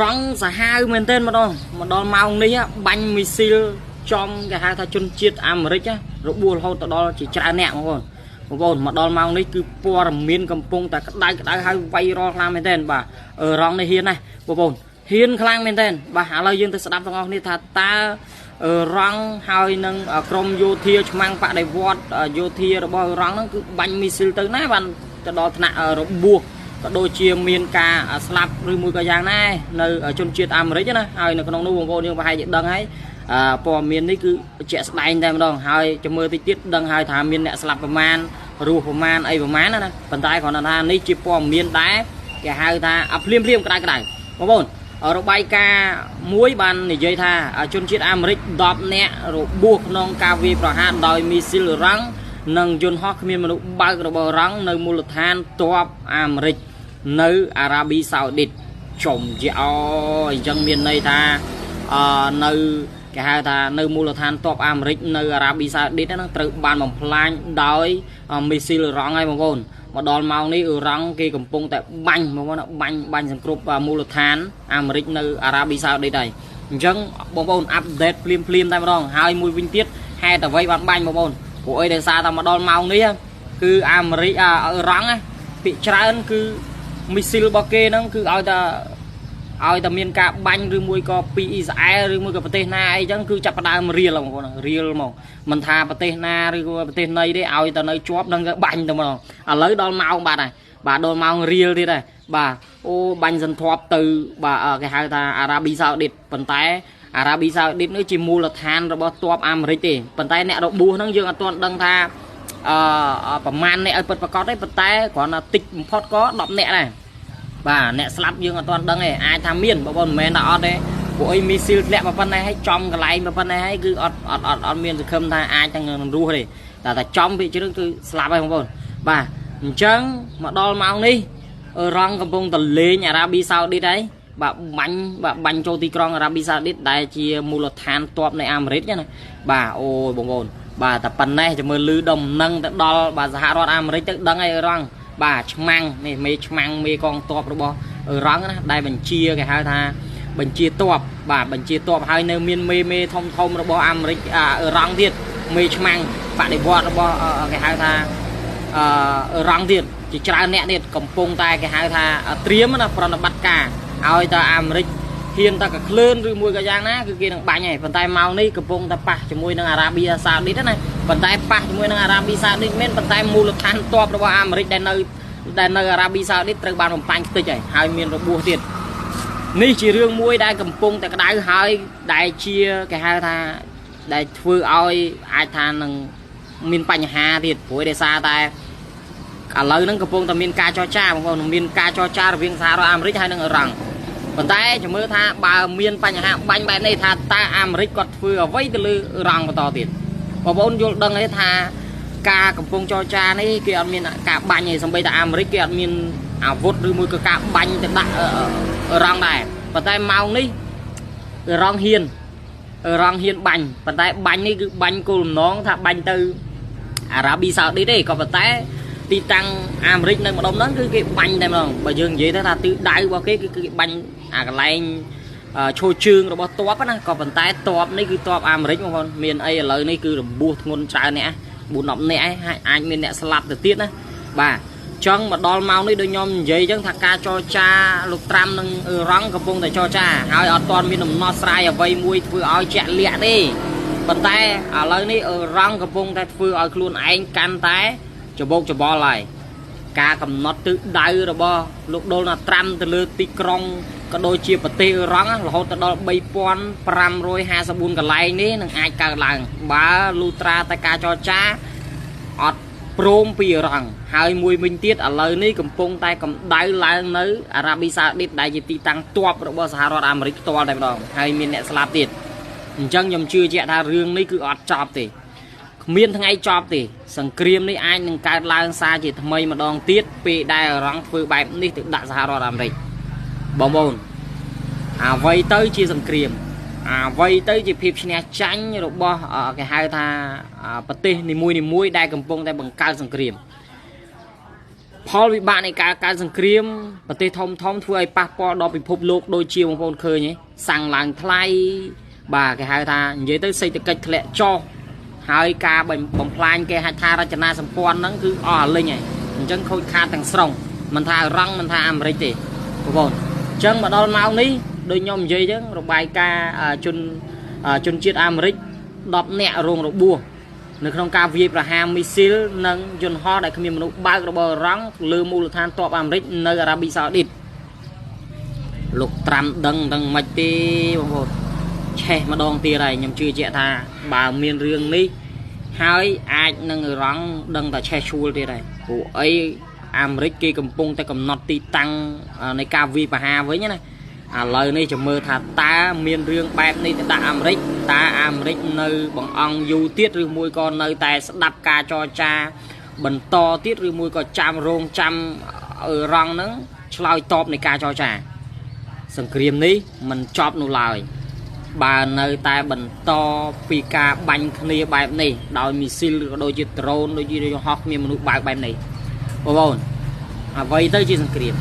រងសាហាវមែនទែនម្ដងម៉ោងនេះបាញ់មីស៊ីលចំគេហៅថាជនជាតិអាមេរិករបួសរហូតដល់ជាច្រើនអ្នកបងប្អូនមកដល់ម៉ោងនេះគឺព័ត៌មានកំពុងតែក្តៅហើយវាយរលខ្លាំងមែនទែនបាទរងនេះហ៊ានណាស់បងប្អូនហ៊ានខ្លាំងមែនទែនបាទឥឡូវយើងទៅស្ដាប់ទាំងអស់គ្នាថាតើរងហើយនឹងក្រមយោធាឆ្មាំងបដិវត្តយោធារបស់រងហ្នឹងគឺបាញ់មីស៊ីលទៅណាបានទៅដល់ថ្នាក់របួសក៏ដូចជាមានការស្លាប់ឬមួយក៏យ៉ាងណានៅជនជាតិអាមេរិកណាហើយនៅក្នុងនោះបងប្អូនយើងប្រហែលជាដឹងហើយព័ត៌មាននេះគឺជាក់ស្ដែងតែម្ដងហើយចាំមើលតិចទៀតដឹងហើយថាមានអ្នកស្លាប់ប្រមាណរស់ប្រមាណអីប្រមាណណាប៉ុន្តែគ្រាន់តែថានេះជាព័ត៌មានដែរគេហៅថាភ្លាមក្តៅបងប្អូនរបាយការណ៍មួយបាននិយាយថាជនជាតិអាមេរិក10នាក់របួសក្នុងការវាយប្រហារដោយមីស៊ីលរ៉ង់និងយន្តហោះគ្មានមនុស្សបើករបស់រ៉ង់នៅមូលដ្ឋានទ័ពអាមេរិកនៅអារ៉ាប៊ីសាអូឌីតចំជាអអញ្ចឹងមានន័យថានៅគេហៅថានៅមូលដ្ឋានទ័ពអាមេរិកនៅអារ៉ាប៊ីសាអូឌីតហ្នឹងត្រូវបានបំផ្លាញដោយមីស៊ីលរ៉ង់ហើយបងប្អូនមកដល់ម៉ោងនេះរ៉ង់គេកំពុងតែបាញ់បងប្អូនបាញ់សង្គ្រប់មូលដ្ឋានអាមេរិកនៅអារ៉ាប៊ីសាអូឌីតហើយអញ្ចឹងបងប្អូនអាប់ដេតភ្លាមតែម្ដងហើយមួយវិញទៀតហេតុអ្វីបានបាញ់បងប្អូនព្រោះអីដោយសារតែមកដល់ម៉ោងនេះគឺអាមេរិករ៉ង់ភាគច្រើនគឺមីស៊ីលរបស់គេហ្នឹងគឺឲ្យតែមានការបាញ់ឬមួយក៏ពីអ៊ីស្រាអែលឬមួយក៏ប្រទេសណាអីចឹងគឺចាប់ផ្ដើមរៀលបងប្អូនរៀលមកមិនថាប្រទេសណាឬក៏ប្រទេសណីទេឲ្យតែនៅជាប់នឹងបាញ់តែម្ដងឥឡូវដល់ម៉ោងបាត់ហើយបាទដល់ម៉ោងរៀលទៀតហើយបាទអូបាញ់សន្ធាប់ទៅបាទគេហៅថាអារ៉ាប៊ីសាអូឌីតប៉ុន្តែអារ៉ាប៊ីសាអូឌីតនេះជាមូលដ្ឋានរបស់ទ័ពអាមេរិកទេប៉ុន្តែអ្នករបួសហ្នឹងយើងអត់ទាន់ដឹងថាប្រមាណអ្នកឲ្យពិតប្រាកដទេប៉ុន្តែគ្រាន់តែតិចបំផុតក៏10អ្នកដែរបាទអ្នកស្លាប់យើងអត់ទាន់ដឹងទេអាចថាមានបងប្អូនមិនមែនថាអត់ទេពួកអីមីស៊ីលធ្លាក់ប៉ុណ្ណេះហើយចំកន្លែងប៉ុណ្ណេះហើយគឺអត់មានសង្ឃឹមថាអាចទាំងរស់ទេតែចំពីជ្រឿងគឺស្លាប់ហើយបងប្អូនបាទអញ្ចឹងមកដល់ម៉ោងនេះរងកំពុងតលេងអារ៉ាប៊ីសាអូឌីតហើយបាទបាញ់ចូលទីក្រុងអារ៉ាប៊ីសាអូឌីតដែលជាមូលដ្ឋានទ័ពនៃអាមេរិកណាបាទអូយបងប្អូនបាទតែប៉ុណ្ណេះចាំមើលលឺដំណឹងទៅដល់បាទសហរដ្ឋអាមេរិកទៅដឹងហើយរងបាទឆ្មាំងនេះមេឆ្មាំងមេកងទ័ពរបស់រងណាដែលបញ្ជាគេហៅថាបញ្ជាទ័ពបាទបញ្ជាទ័ពហើយនៅមានមេធំរបស់អាមេរិករងទៀតមេឆ្មាំងបដិវត្តរបស់គេហៅថារងទៀតជាច្រើនអ្នកទៀតកំពុងតែគេហៅថាត្រៀមណាប្រតិបត្តិការឲ្យតែអាមេរិកហ៊ានតែកក្លឿនឬមួយក៏យ៉ាងណាគឺគេនឹងបាញ់ហើយប៉ុន្តែម៉ោងនេះកំពុងតែប៉ះជាមួយនឹងអារ៉ាប៊ីសាអូឌីតណាប៉ុន្តែប៉ះជាមួយនឹងអារ៉ាប៊ីសាអូឌីតមែនប៉ុន្តែមូលដ្ឋានទ័ពរបស់អាមេរិកដែលនៅអារ៉ាប៊ីសាអូឌីតត្រូវបានបំផ្លាញខ្ទេចហើយមានរបួសទៀតនេះជារឿងមួយដែលកំពុងតែក្តៅហើយដែលជាគេហៅថាដែលធ្វើឲ្យអាចថានឹងមានបញ្ហាទៀតព្រោះដោយសារតែឥឡូវហ្នឹងកំពុងតែមានការចរចាបងប្អូនមានការចរចារវាងសហរដ្ឋអាមេរិកហើយនិងអ៊ីរ៉ង់ប៉ុន្តែចាំមើលថាបើមានបញ្ហាបាញ់បែបនេះថាតើអាមេរិកគាត់ធ្វើអ្វីទៅលើអ៊ីរ៉ង់បន្តទៀតបងប្អូនយល់ដឹងទេថាការកំពុងចរចានេះគេអត់មានការបាញ់ទេសូម្បីតែអាមេរិកគេអត់មានអាវុធឬមួយក៏ការបាញ់ទៅដាក់អ៊ីរ៉ង់ដែរប៉ុន្តែម៉ោងនេះអ៊ីរ៉ង់ហ៊ានបាញ់ប៉ុន្តែបាញ់នេះគឺបាញ់គោលបំណងថាបាញ់ទៅអារ៉ាប៊ីសាអូឌីតទេក៏ប៉ុន្តែទីតាំងអាមេរិកនៅម្ដុំហ្នឹងគឺគេបាញ់តែម្ដងបើយើងនិយាយទៅថាទិសដៅរបស់គេគឺគេបាញ់អាកន្លែងឈរជើងរបស់ទ័ពណាក៏ប៉ុន្តែទ័ពនេះគឺទ័ពអាមេរិកបងប្អូនមានអីឥឡូវនេះគឺរបួសធ្ងន់ច្រើនអ្នក4-10នាក់ហើយអាចមានអ្នកស្លាប់ទៅទៀតណាបាទចង់មកដល់ម៉ោងនេះដូចខ្ញុំនិយាយអញ្ចឹងថាការចរចាលោកត្រាំនិងអ៊ីរ៉ង់កំពុងតែចរចាហើយអត់ទាន់មានដំណោះស្រាយអ្វីមួយធ្វើឲ្យជាក់លាក់ទេប៉ុន្តែឥឡូវនេះអ៊ីរ៉ង់កំពុងតែធ្វើឲ្យខ្លួនឯងកាន់តែច្បោកច្បល់ហើយការកំណត់ទិសដៅរបស់លោកដូណាល់ត្រាំទៅលើទីក្រុងក៏ដូចជាប្រទេសអ៊ីរ៉ង់រហូតដល់3554កន្លែងនេះនឹងអាចកើតឡើងបើលូត្រាតែការចរចាអត់ព្រមពីអ៊ីរ៉ង់ហើយមួយវិញទៀតឥឡូវនេះកំពុងតែកម្ដៅឡើងនៅអារ៉ាប៊ីសាអូឌីតដែលជាទីតាំងទ័ពរបស់សហរដ្ឋអាមេរិកផ្ទាល់តែម្ដងហើយមានអ្នកស្លាប់ទៀតអញ្ចឹងខ្ញុំជឿជាក់ថារឿងនេះគឺអត់ចប់ទេគ្មានថ្ងៃចប់ទេសង្គ្រាមនេះអាចនឹងកើតឡើងសារជាថ្មីម្ដងទៀតពេលដែលអ៊ីរ៉ង់ធ្វើបែបនេះទៅដាក់សហរដ្ឋអាមេរិកបងប្អូនអ្វីទៅជាសង្គ្រាមអ្វីទៅជាភាពឈ្នះចាញ់របស់គេហៅថាប្រទេសនីមួយដែលកំពុងតែបង្កើតសង្គ្រាម ផលវិបាកនៃការសង្គ្រាមប្រទេសធំធ្វើឲ្យប៉ះពាល់ដល់ពិភពលោកដូចជាបងប្អូនឃើញហ៎សាំងឡើងថ្លៃបាទគេហៅថានិយាយទៅសេដ្ឋកិច្ចធ្លាក់ចុះហើយការបំផ្លាញគេហៅថារចនាសម្ព័ន្ធហ្នឹងគឺអស់លិញហើយអញ្ចឹងខូចខាតទាំងស្រុងមិនថាអឺរ៉ង់មិនថាអាមេរិកទេបងប្អូនអញ្ចឹងមកដល់ម៉ោងនេះដូចខ្ញុំនិយាយអញ្ចឹងរបាយការណ៍ជនជាតិអាមេរិក10នាក់រងរបួសនៅក្នុងការវាយប្រហារមីស៊ីលនិងយន្តហោះដែលគ្មានមនុស្សបើករបស់អឺរ៉ង់លើមូលដ្ឋានទ័ពអាមេរិកនៅអារ៉ាប៊ីសាអូឌីតលោកត្រាំដឹងមិនទេបងប្អូនឆេះម្ដងទៀតហើយខ្ញុំជឿជាក់ថាបើមានរឿងនេះហើយអាចនឹងអឺរ៉ង់ដឹងតែឆេះឈួលទៀតហើយព្រោះអីអាមេរិកគេកំពុងតែកំណត់ទីតាំងនៃការវាយប្រហារវិញណាឥឡូវនេះចាំមើលថាតើមានរឿងបែបនេះទៅដាក់អាមេរិកតើអាមេរិកនៅបង្អង់យូរទៀតឬមួយក៏នៅតែស្ដាប់ការចរចាបន្តទៀតឬមួយក៏ចាំរងចាំអឺរ៉ង់ហ្នឹងឆ្លើយតបនៃការចរចាសង្គ្រាមនេះមិនចប់នោះឡើយបើនៅតែបន្តពីការបាញ់គ្នាបែបនេះដោយមីស៊ីលឬក៏ដូចជាដ្រូនដូចជាយន្តហោះគ្មានមនុស្សបើកបែបនេះបងប្អូនអ្វីទៅជាសង្គ្រាម